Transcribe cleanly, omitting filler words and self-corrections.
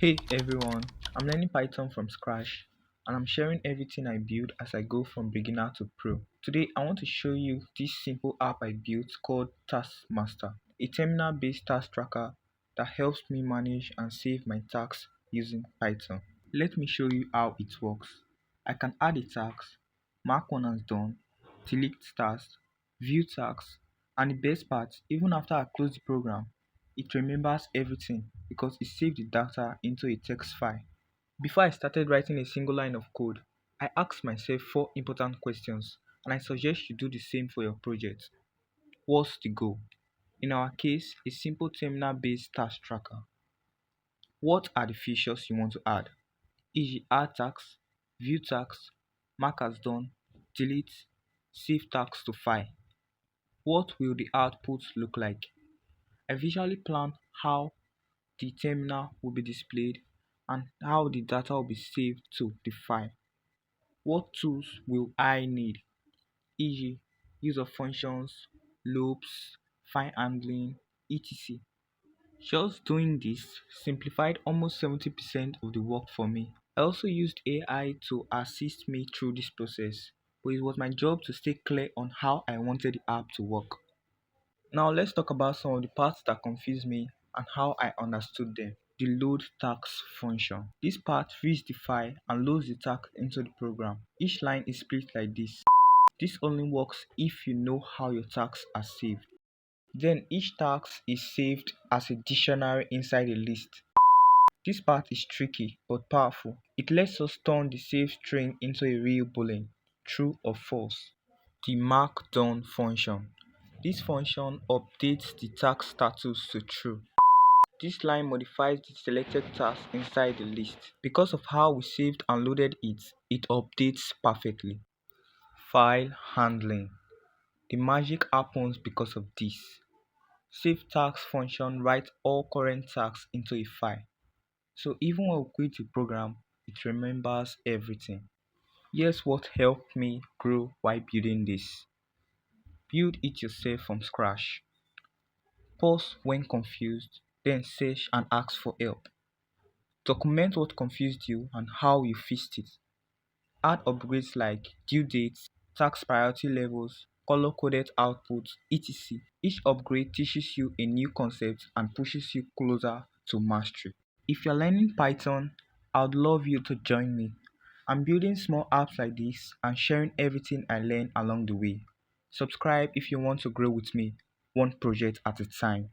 Hey everyone, I'm learning Python from scratch and I'm sharing everything I build as I go from beginner to pro. Today I want to show you this simple app I built called TaskMaster, a terminal based task tracker that helps me manage and save my tasks using Python. Let me show you how it works. I can add a task, mark one as done, delete tasks, view tasks, and the best part, even after I close the program, it remembers everything because it saved the data into a text file. Before I started writing a single line of code, I asked myself four important questions, and I suggest you do the same for your project. What's the goal? In our case, a simple terminal based task tracker. What are the features you want to add? E.g., add tags, view tags, mark as done, delete, save tags to file. What will the output look like? I visually plan how the terminal will be displayed and how the data will be saved to the file. What tools will I need? E.g., use of functions, loops, file handling, etc. Just doing this simplified almost 70% of the work for me. I also used AI to assist me through this process, but it was my job to stay clear on how I wanted the app to work. Now let's talk about some of the parts that confused me and how I understood them. The load tags function. This part reads the file and loads the tag into the program. Each line is split like this. This only works if you know how your tags are saved. Then each tag is saved as a dictionary inside a list. This part is tricky but powerful. It lets us turn the saved string into a real boolean, true or false. The mark done function. This function updates the task status to true. This line modifies the selected task inside the list. Because of how we saved and loaded it, it updates perfectly. File handling. The magic happens because of this. Save task function writes all current tasks into a file. So even when we quit the program, it remembers everything. Here's what helped me grow while building this. Build it yourself from scratch. Pause when confused, then search and ask for help. Document what confused you and how you fixed it. Add upgrades like due dates, task priority levels, color coded outputs, etc. Each upgrade teaches you a new concept and pushes you closer to mastery. If you're learning Python, I'd love you to join me. I'm building small apps like this and sharing everything I learn along the way. Subscribe if you want to grow with me, one project at a time.